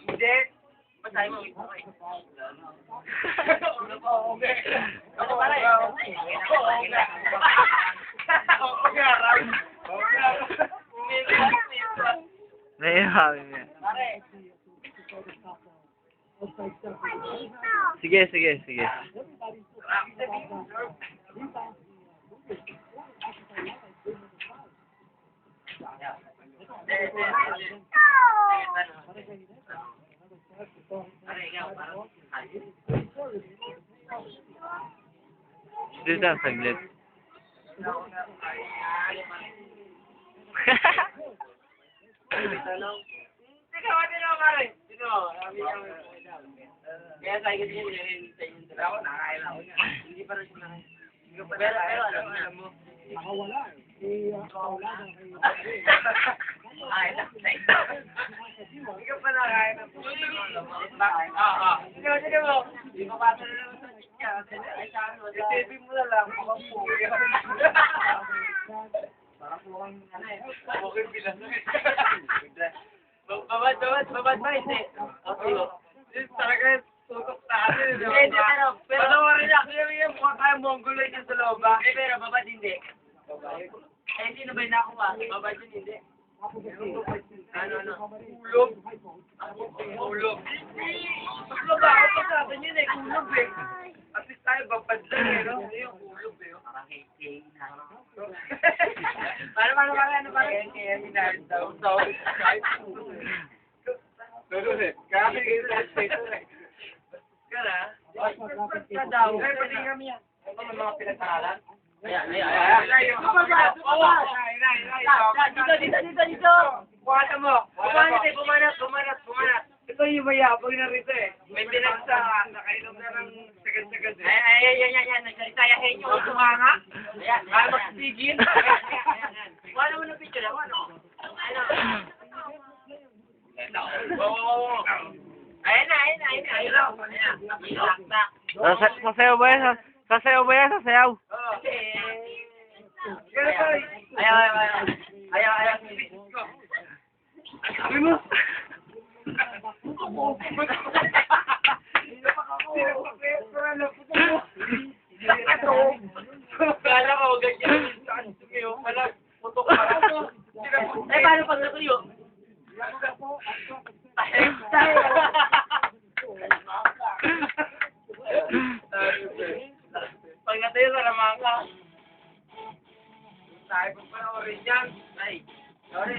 Hindi. Basahin mo. Okay. Ano pala eh? Naihawi niya. Sige, sige, sige. Dito lang saglit. Kaya sa ikot yun, ako nakain ako niya. Hindi pa rin siya nakain. Pero alam mo. Nakawala eh. Nakawala na kayo. Ay, nakakain. Hindi ka pa nakain ng puso. Sige mo. Hindi ka pa na naman sa chicha. Ay, sa ano. Isipin mo na lang. Mukhang puwi. Parang mukhang ano eh. Okay, bilang na eh. Babad ba? Hindi. Talaga tutok sa atin. Pero wala na. Kaya mukha tayo mongoloid yan sa loob ba? Pero babad hindi. Eh, sino ba yung nakuha? Babad yun hindi. Ano? Kulog? Kulog. Kulog ba? Ako sa atin yun eh. Kulog eh. At least tayo babad lang eh. No? Ano yung kulog eh? Parang kay Paano? Kaya minahal daw. Kaya Kaya? Ka daw. Pwede kami yan. Ito may mga pinagsahalan. Ayan. Dito. Buhatan mo. Bumanat. Ito yung mayabang na rito eh. May pinagsahan. Nakainom na ng sagad-sagad eh. Ayan. Nagsalitayahin nyo. Tumanga. Ayan. Kaya magsigil. Wala mo na picture. Ayan na. Sasayaw ba yan? Sasayaw. Ayaw. Sabi mo. Kala ko, ganyan. Wala, putok pa. Eh, paano pag natuyo? Pag natuyo, saramahan ka. Sabi ko pa na orange yan. Ay, sorry